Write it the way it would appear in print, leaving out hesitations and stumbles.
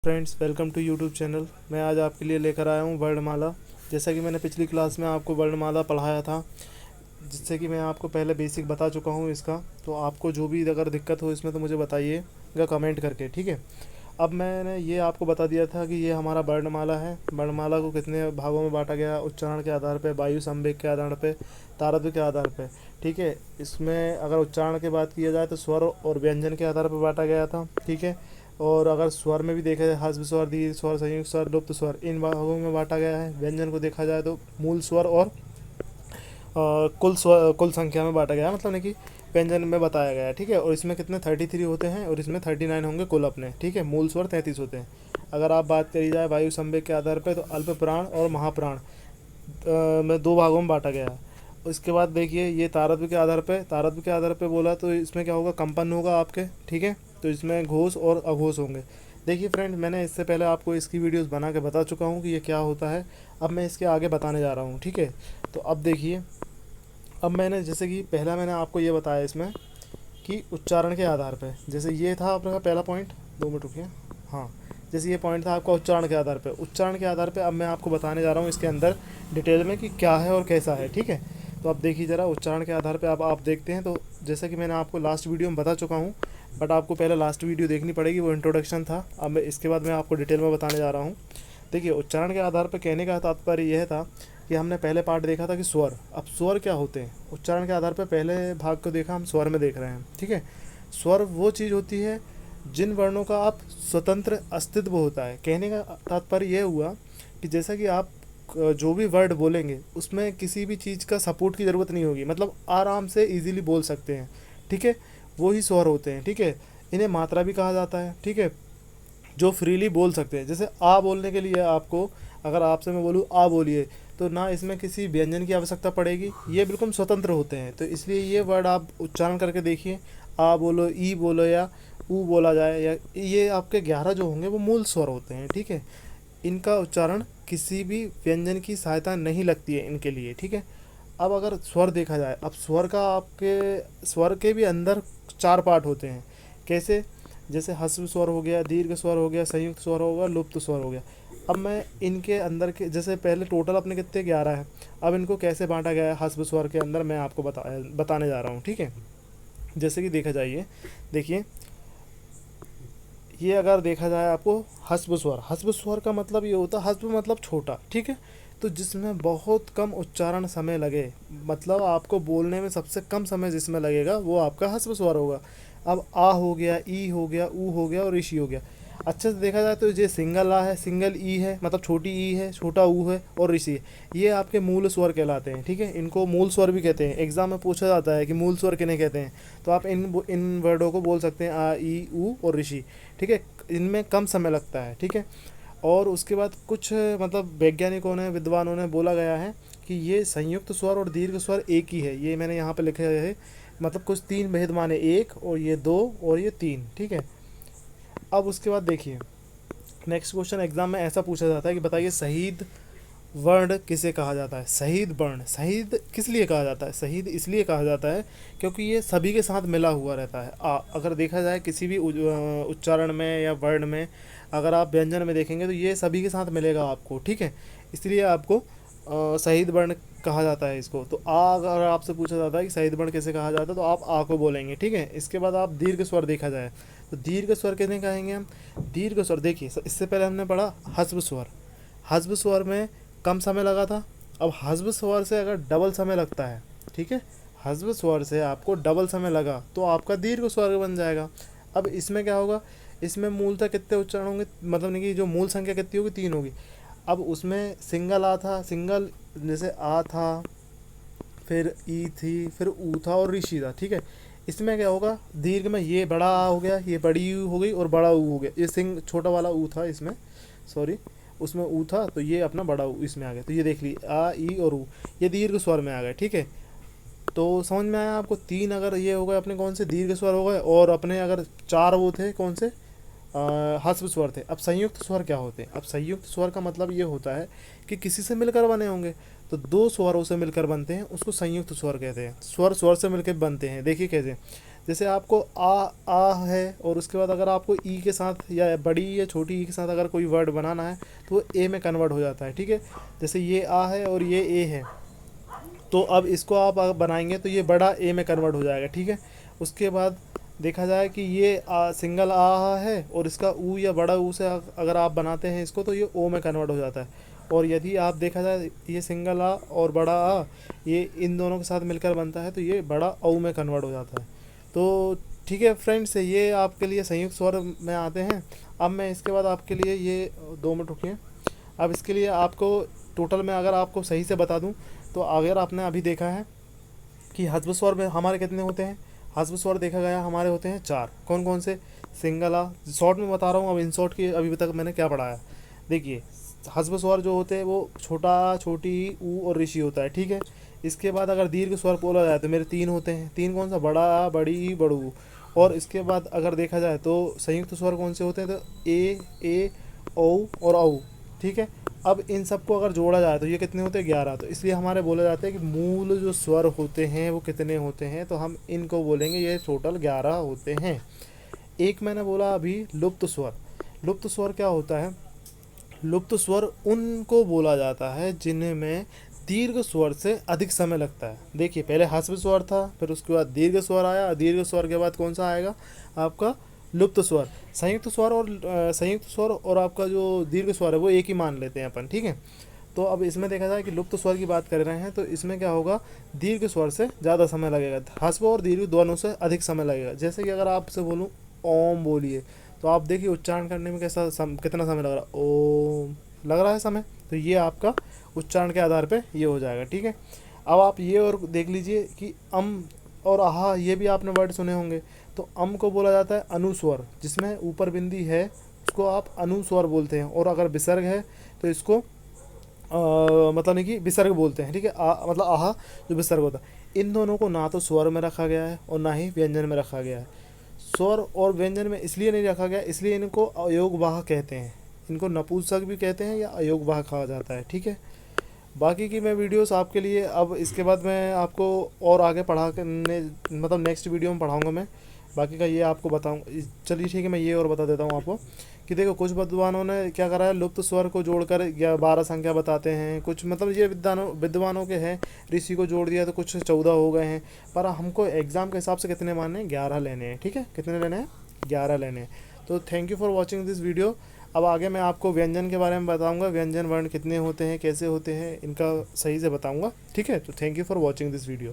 Friends, welcome to YouTube channel. मैं आज आपके लिए लेकर आया हूँ वर्णमाला। जैसा कि मैंने पिछली क्लास में आपको वर्णमाला पढ़ाया था, जिससे कि मैं आपको पहले बेसिक बता चुका हूँ इसका। तो आपको जो भी अगर दिक्कत हो इसमें तो मुझे बताइएगा कमेंट करके, ठीक है। अब मैंने ये आपको बता दिया था कि ये हमारा वर्णमाला है। वर्णमाला को कितने भागों में बांटा गया, उच्चारण के आधार पे, वायु संवेग के आधार पे, तारतम्य के आधार पे, ठीक है। इसमें अगर उच्चारण की बात किया जाए तो स्वर और व्यंजन के आधार पर बांटा गया था, ठीक है। और अगर स्वर में भी देखा जाए, ह्रस्व स्वर, दीर्घ स्वर, संयुक्त स्वर, लुप्त स्वर, इन भागों में बांटा गया है। व्यंजन को देखा जाए तो मूल स्वर और कुल संख्या में बांटा गया है, मतलब नहीं कि व्यंजन में बताया गया है, ठीक है। और इसमें कितने 33 होते हैं और इसमें 39 होंगे कुल अपने, ठीक है। मूल स्वर 33 होते हैं। अगर आप बात करी जाए वायु संवेग के आधार पर तो अल्प प्राण और महाप्राण में दो भागों में बांटा गया है। उसके बाद देखिए ये तारत्व के आधार पे बोला तो इसमें क्या होगा, कंपन होगा आपके, ठीक है। तो इसमें घोष और अघोष होंगे। देखिए फ्रेंड, मैंने इससे पहले आपको इसकी वीडियोस बना के बता चुका हूँ कि ये क्या होता है। अब मैं इसके आगे बताने जा रहा हूँ, ठीक है। तो अब देखिए, अब मैंने जैसे कि पहला मैंने आपको ये बताया इसमें कि उच्चारण के आधार पे, जैसे ये था आपका पहला पॉइंट। 2 मिनट रुकिए। हाँ, जैसे ये पॉइंट था आपका उच्चारण के आधार पे। उच्चारण के आधार पे अब मैं आपको बताने जा रहा हूँ इसके अंदर डिटेल में कि क्या है और कैसा है, ठीक है। तो अब देखिए ज़रा, उच्चारण के आधार पे अब आप देखते हैं तो जैसा कि मैंने आपको लास्ट वीडियो में बता चुका हूँ, बट आपको पहले लास्ट वीडियो देखनी पड़ेगी, वो इंट्रोडक्शन था। अब मैं इसके बाद मैं आपको डिटेल में बताने जा रहा हूँ। देखिए, उच्चारण के आधार पर कहने का तात्पर्य यह था कि हमने पहले पार्ट देखा था कि स्वर। अब स्वर क्या होते हैं, उच्चारण के आधार पर पहले भाग को देखा, हम स्वर में देख रहे हैं, ठीक है। स्वर वो चीज़ होती है जिन वर्णों का आप स्वतंत्र अस्तित्व होता है। कहने का तात्पर्य यह हुआ कि जैसा कि आप जो भी वर्ड बोलेंगे उसमें किसी भी चीज़ का सपोर्ट की ज़रूरत नहीं होगी, मतलब आराम से इजीली बोल सकते हैं, ठीक है। वो ही स्वर होते हैं, ठीक है। इन्हें मात्रा भी कहा जाता है, ठीक है, जो फ्रीली बोल सकते हैं। जैसे आ बोलने के लिए आपको, अगर आपसे मैं बोलूँ आ बोलिए, तो ना इसमें किसी व्यंजन की आवश्यकता पड़ेगी, ये बिल्कुल स्वतंत्र होते हैं। तो इसलिए ये वर्ड आप उच्चारण करके देखिए, आ बोलो, ई बोलो या ऊ बोला जाए, या ये आपके 11 जो होंगे वो मूल स्वर होते हैं, ठीक है। इनका उच्चारण किसी भी व्यंजन की सहायता नहीं लगती है इनके लिए, ठीक है। अब अगर स्वर देखा जाए, अब स्वर का आपके स्वर के भी अंदर 4 पार्ट होते हैं। कैसे, जैसे ह्रस्व स्वर हो गया, दीर्घ स्वर हो गया, संयुक्त स्वर हो गया, लुप्त स्वर हो गया। अब मैं इनके अंदर के, जैसे पहले टोटल अपने कितने 11 है, अब इनको कैसे बांटा गया है ह्रस्व स्वर के अंदर मैं आपको बताने जा रहा हूँ, ठीक है। जैसे कि देखा जाइए, देखिए ये अगर देखा जाए आपको ह्रस्व स्वर का मतलब ये होता है, ह्रस्व मतलब छोटा, ठीक है। तो जिसमें बहुत कम उच्चारण समय लगे, मतलब आपको बोलने में सबसे कम समय जिसमें लगेगा वो आपका ह्रस्व स्वर होगा। अब आ हो गया, ई हो गया, ऊ हो गया और ऋषि हो गया। अच्छे से देखा जाए तो ये सिंगल आ है, सिंगल ई है, मतलब छोटी ई है, छोटा ऊ है और ऋषि है। ये आपके मूल स्वर कहलाते हैं, ठीक है। इनको मूल स्वर भी कहते हैं। एग्जाम में पूछा जाता है कि मूल स्वर किन्हें कहते हैं, तो आप इन वर्डों को बोल सकते हैं, आ, ई, ऊ और ऋषि, ठीक है। इनमें कम समय लगता है, ठीक है। और उसके बाद कुछ मतलब वैज्ञानिकों ने, विद्वानों ने बोला गया है कि ये संयुक्त स्वर और दीर्घ स्वर एक ही है। ये मैंने यहाँ पे लिखा है, मतलब कुछ 3 भेद माने, 1 और ये 2 और ये 3, ठीक है। अब उसके बाद देखिए, नेक्स्ट क्वेश्चन एग्जाम में ऐसा पूछा जाता है कि बताइए शहीद वर्ण किसे कहा जाता है। शहीद वर्ण, शहीद किस लिए कहा जाता है, शहीद इसलिए कहा जाता है क्योंकि ये सभी के साथ मिला हुआ रहता है। अगर देखा जाए किसी भी उच्चारण में या वर्ण में, अगर आप व्यंजन में देखेंगे तो ये सभी के साथ मिलेगा आपको, ठीक है। इसलिए आपको शहीद वर्ण कहा जाता है इसको। तो अगर आपसे पूछा जाता है कि शहीद वर्ण कैसे कहा जाता है तो आप आ को बोलेंगे, ठीक है। इसके बाद आप दीर्घ स्वर देखा जाए तो दीर्घ स्वर किन्हें कहेंगे हम। दीर्घ स्वर देखिए, इससे पहले हमने पढ़ा ह्रस्व स्वर। ह्रस्व स्वर में कम समय लगा था। अब ह्रस्व स्वर से अगर डबल समय लगता है, ठीक है, ह्रस्व स्वर से आपको डबल समय लगा तो आपका दीर्घ स्वर बन जाएगा। अब इसमें क्या होगा, इसमें मूलतः कितने उच्चारण होंगे, मतलब नहीं कि जो मूल संख्या कितनी होगी, 3 होगी। अब उसमें सिंगल आ था, सिंगल जैसे आ था, फिर ई थी, फिर ऊ था और ऋषि था, ठीक है। इसमें क्या होगा, दीर्घ में ये बड़ा आ हो गया, ये बड़ी यू हो गई और बड़ा ऊ हो गया। ये छोटा वाला ऊ था इसमें, सॉरी, उसमें ऊ था तो ये अपना बड़ा ऊ इसमें आ गया। तो ये देख ली, आ, ई और ऊ, ये दीर्घ स्वर में आ गए, ठीक है। तो समझ में आया आपको। 3 अगर ये हो गए अपने कौन से, दीर्घ स्वर हो गए, और अपने अगर 4 वो थे कौन से, ह्रस्व स्वर थे। अब संयुक्त स्वर क्या होते हैं। अब संयुक्त स्वर का मतलब ये होता है कि किसी से मिलकर बने होंगे, तो 2 स्वरों से मिलकर बनते हैं, उसको संयुक्त स्वर कहते हैं। स्वर स्वर से मिलकर बनते हैं, देखिए कैसे। जैसे आपको आ है और उसके बाद अगर आपको ई के साथ या बड़ी या छोटी ई के साथ अगर कोई वर्ड बनाना है तो वो ए में कन्वर्ट हो जाता है, ठीक है। जैसे ये आ है और ये ए है, तो अब इसको आप अगर बनाएंगे तो ये बड़ा ए में कन्वर्ट हो जाएगा, ठीक है। उसके बाद देखा जाए कि ये सिंगल आ है और इसका ऊ या बड़ा ऊ से अगर आप बनाते हैं इसको तो ये ओ में कन्वर्ट हो जाता है। और यदि आप देखा जाए ये सिंगल आ और बड़ा आ ये इन दोनों के साथ मिलकर बनता है तो ये बड़ा औ में कन्वर्ट हो जाता है। तो ठीक है फ्रेंड्स, ये आपके लिए संयुक्त स्वर में आते हैं। अब मैं इसके बाद आपके लिए ये 2 मिनट रुकिए। अब इसके लिए आपको टोटल में अगर आपको सही से बता दूं तो अगर आपने अभी देखा है कि हस्व स्वर में हमारे कितने होते हैं, हस्व स्वर देखा गया हमारे होते हैं 4। कौन कौन से? सिंगल आ, शॉर्ट में बता रहा हूँ, अब इन शॉर्ट की अभी तक मैंने क्या पढ़ाया। देखिए हस्व स्वर जो होते हैं वो छोटा, छोटी, ऊ और ऋषि होता है, ठीक है। इसके बाद अगर दीर्घ स्वर बोला जाए तो मेरे 3 होते हैं। 3 कौन सा? बड़ा आ, बड़ी ई, बड़ू ऊ। और इसके बाद अगर देखा जाए तो संयुक्त स्वर कौन से होते हैं? तो ए औ और औ, ठीक है। अब इन सबको अगर जोड़ा जाए तो ये कितने होते हैं? 11। तो इसलिए हमारे बोले जाते हैं कि मूल जो स्वर होते हैं वो कितने होते हैं, तो हम इनको बोलेंगे ये टोटल 11 होते हैं। एक मैंने बोला अभी लुप्त स्वर। लुप्त स्वर क्या होता है? लुप्त स्वर उनको बोला जाता है जिनमें दीर्घ स्वर से अधिक समय लगता है। देखिए पहले ह्रस्व स्वर था, फिर उसके बाद दीर्घ स्वर आया, दीर्घ स्वर के बाद कौन सा आएगा? आपका लुप्त स्वर। संयुक्त स्वर और आपका जो दीर्घ स्वर है वो एक ही मान लेते हैं अपन, ठीक है। तो अब इसमें देखा जाए कि लुप्त स्वर की बात कर रहे हैं तो इसमें क्या होगा? दीर्घ स्वर से ज़्यादा समय लगेगा, ह्रस्व और दीर्घ दोनों से अधिक समय लगेगा। जैसे कि अगर आपसे बोलूँ ओम बोलिए तो आप देखिए उच्चारण करने में कितना समय लग रहा है? ओम लग रहा है समय। तो ये आपका उच्चारण के आधार पे ये हो जाएगा, ठीक है। अब आप ये और देख लीजिए कि अम और आहा, ये भी आपने वर्ड सुने होंगे। तो अम को बोला जाता है अनुस्वर, जिसमें ऊपर बिंदी है उसको आप अनुस्वर बोलते हैं। और अगर विसर्ग है तो इसको मतलब नहीं कि विसर्ग बोलते हैं, ठीक है। मतलब आहा जो विसर्ग होता है। इन दोनों को ना तो स्वर में रखा गया है और ना ही व्यंजन में रखा गया है। स्वर और व्यंजन में इसलिए नहीं रखा गया, इसलिए इनको अयोगवाह कहते हैं। इनको नपुंसक भी कहते हैं या अयोगवाह कहा जाता है, ठीक है। बाकी की मैं वीडियोस आपके लिए अब इसके बाद मैं आपको और आगे पढ़ा करने मतलब नेक्स्ट वीडियो में पढ़ाऊँगा मैं। बाकी का ये आपको बताऊँ। चलिए ठीक है, मैं ये और बता देता हूँ आपको कि देखो कुछ विद्वानों ने क्या करा है, लुप्त स्वर को जोड़कर या 12 संख्या बताते हैं। कुछ मतलब ये विद्वानों के हैं, ऋषि को जोड़ दिया तो कुछ 14 हो गए हैं। पर हमको एग्ज़ाम के हिसाब से कितने मानने हैं? 11 लेने हैं, ठीक है। कितने लेने हैं? 11 लेने हैं। तो thank you for watching this video. अब आगे मैं आपको व्यंजन के बारे में बताऊंगा, व्यंजन वर्ण कितने होते हैं, कैसे होते हैं, इनका सही से बताऊंगा, ठीक है। तो thank you for watching this video.